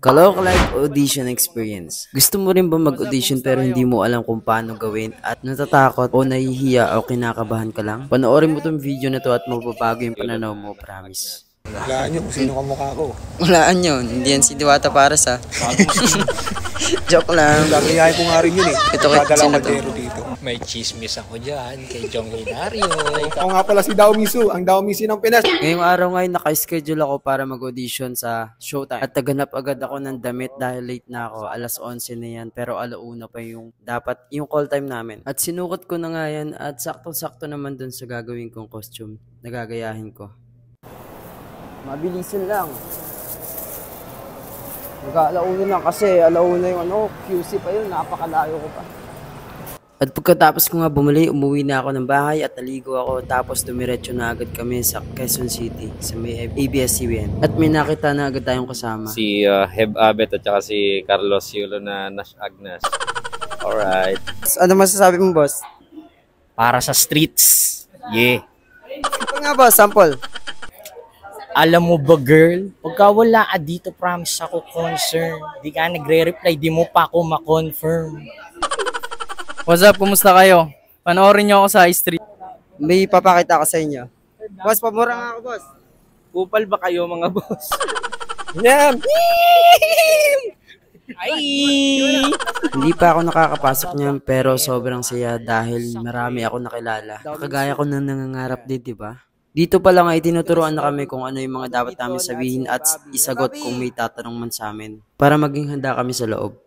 Kaloka Live Audition Experience. Gusto mo rin ba mag-audition pero hindi mo alam kung paano gawin at natatakot o nahihiya o kinakabahan ka lang? Panoorin mo tong video na to at mababago yung pananaw mo, promise. Walaan nyo kung sino ka mukha ko. Walaan yun, hindi yan si Diwata para sa. Joke lang. Gagayahin ko nga rin yun eh. Ito kay sino to? Dito. May chismis ako dyan kay Jong Hilario. Ako nga pala si Dao Misu, ang Dao Misu ng Pinas. Ngayong araw ngayon naka-schedule ako para mag-audition sa Showtime. At taganap agad ako ng damit dahil late na ako. Alas 11 na yan pero alauna pa yung dapat yung call time namin. At sinukot ko na nga yan at sakto-sakto naman dun sa gagawin kong costume. Nagagayahin ko. Mabilisan lang. Mag-alauna na kasi alauna yung QC pa yun. Napakalayo ko pa. At pagkatapos ko nga bumalik, umuwi na ako ng bahay at naligo ako. Tapos dumiretso na agad kami sa Quezon City sa may ABS-CBN. At may nakita na agad tayong kasama. Si Heb Abet at saka si Carlos Yulo na Nash Agnes. Alright. Ano masasabi mo, boss? Para sa streets. Yeah. Ito nga, boss, sample. Alam mo ba, girl? Pagka wala ka dito, promise ako concern. Di ka nagre-reply, di mo pa ako ma-confirm. What's up? Kumusta kayo? Panoorin nyo ako sa street. May papakita ko sa inyo. Boss, pamura nga ako, boss. Kupal ba kayo, mga boss? Yan! Ay! Hindi pa ako nakakapasok niyan pero sobrang saya dahil marami ako nakilala. Kagaya ko na nangangarap din, di ba? Dito pa lang ay tinuturuan na kami kung ano yung mga dapat namin sabihin at isagot kung may tatanong man sa amin para maging handa kami sa loob.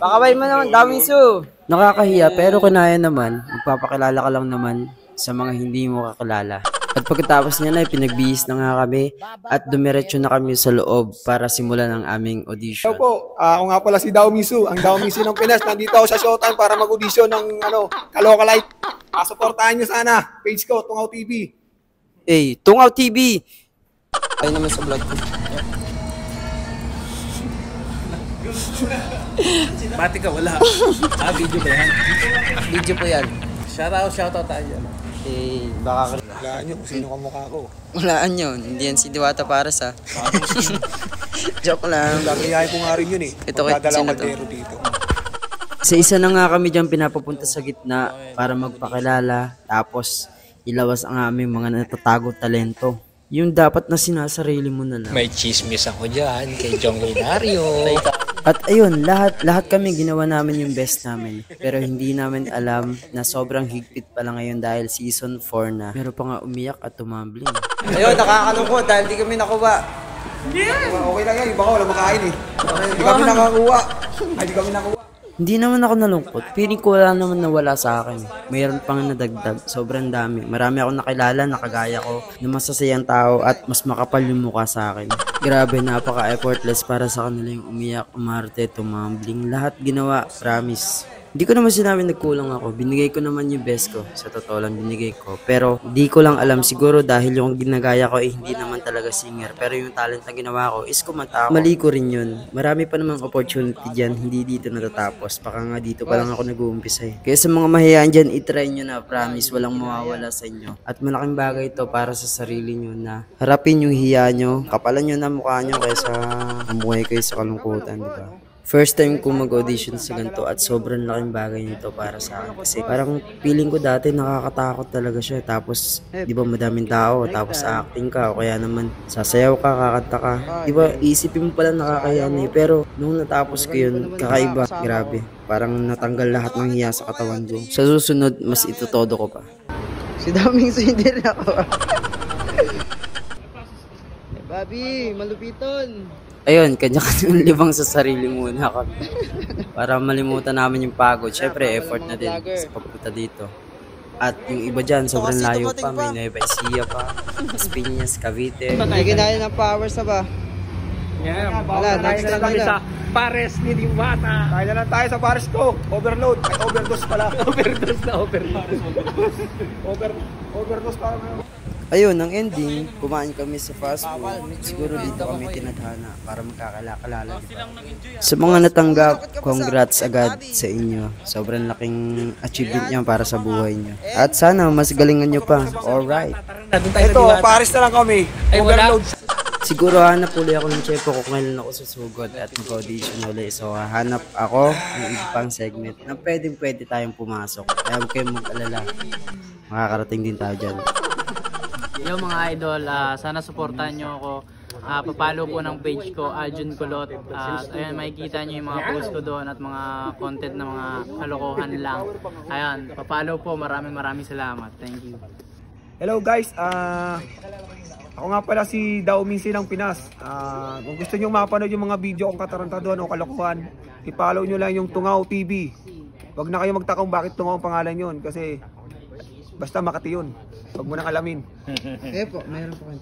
Pakaway mo naman, Damisu! Nakakahiya pero kinaya naman, magpapakilala ka lang naman sa mga hindi mo kakilala. At pagkatapos niya na pinagbihis na nga kami at dumiretso na kami sa loob para simulan ang aming audition. Hello po, ako nga pala si Dao Misu, ang Dao Misu ng Pinas. Nandito ako sa Showtime para mag-audition ng Kaloka Live. Supportahan nyo sana, page ko, Tungaw TV. Tungaw TV! Ay naman sa vlog ko. Bati ka, wala. Video ba yan? Video po yan. Shoutout tayo. Baka Walaan nyo kung sino ka mukha ko. walaan yun. Hindi yan si Diwata para sa. Joke lang. Gagayahin ko nga rin yun eh. Ito kay sino to? Dito. Sa isa na nga kami dyan pinapapunta sa gitna para magpakilala. Tapos ilawas ang aming mga natatago talento. Yung dapat na sinasarili mo na lang. May chismis ako dyan kay Jong Hilario. At ayun, lahat kami ginawa namin yung best namin. Pero hindi namin alam na sobrang higpit pala ngayon dahil season 4 na. Meron pa nga umiyak at tumambling. Ayun, nakakalungkot dahil di kami nakuha. Okay lang yan, iba ko, wala makain eh. Hindi kami nakakuha. Hindi kami nakuha. Hindi naman ako nalungkot. Feeling ko wala naman nawala sa akin. Mayroon pang nadagdag. Sobrang dami. Marami akong nakilala, nakagaya ko, na masasayang tao at mas makapal yung mukha sa akin. Grabe, napaka-effortless para sa kanila yung umiyak, umarte, tumambling. Lahat ginawa, promise. Hindi ko naman sinabi nagkulang ako. Binigay ko naman yung best ko. Sa totoo lang binigay ko. Pero di ko lang alam siguro dahil yung ginagaya ko hindi naman talaga singer. Pero yung talent na ginawa ko is kumanta ako. Mali ko rin yun. Marami pa namang opportunity dyan. Hindi dito natatapos. Baka nga dito pa lang ako nag-uumpisa eh. Kaya sa mga mahiyaan dyan, itry nyo na. Promise, walang mawawala sa inyo. At malaking bagay ito para sa sarili nyo na harapin yung hiya nyo. Kapalan nyo na mukha nyo kaysa mamuhay kayo sa kalungkutan, diba? First time ko mag-audition sa ganito at sobrang laking bagay nito para sa akin. Kasi parang feeling ko dati nakakatakot talaga siya. Tapos, di ba madaming tao, tapos acting ka o kaya naman sasayaw ka, kakanta ka. Di ba, isipin mo pala nakakahiya na eh. Pero nung natapos ko yun, kakaiba, grabe. Parang natanggal lahat ng hiya sa katawan ko. Sa susunod, mas itutodo ko pa. Si daming sindir ako. Bobby, malupiton. Ayun, kanya-kanyang libang sa sarili muna kami. Para malimutan namin yung pagod. Siyempre, effort na din sa pagpunta dito. At yung iba dyan, sobrang layo pa. May Nueva Ecija pa, Las Piñas, Cavite. Hindi kinaya ng powers na ba? Yeah, Wala, next time kami nila. sa Pares ni Diwata. Kaya na lang tayo sa Paris ko. Overload. Ay, overdose pala. Overdose. Overdose pa kami. Ayun, ang ending, kumain kami sa fast food. Siguro dito kami tinadhana para magkakalala. Sa mga natanggap, congrats agad sa inyo. Sobrang laking achievement niya para sa buhay niyo. At sana mas galingan niyo pa. Alright. Doon tayo sa Ito, Diwata. Paris na lang kami. Ay, wala. Overload. Siguro hanap uli ako ng chepo kung kailan ako susugod at mag-audition uli. So hanap ako ng ibang segment na pwede tayong pumasok. Kaya huwag kayong mag-alala. Makakarating din tayo dyan. Yo mga idol, sana supportahan nyo ako. Papalo po ng page ko, Aljun Kulot. At ayan, makikita nyo yung mga post ko doon at mga content na mga kalokohan lang. Ayan, papalo po. Maraming salamat. Thank you. Hello guys, ako nga pala si Dao Minsi ng Pinas. Kung gusto nyo mapanood yung mga video kong katarantaduhan o kalokohan, i-follow nyo lang yung Tungaw TV. Huwag na kayo magtakang bakit Tungaw ang pangalan yun, kasi basta Makati yun. Huwag mo nang alamin. Eh po, mayroon po kayo.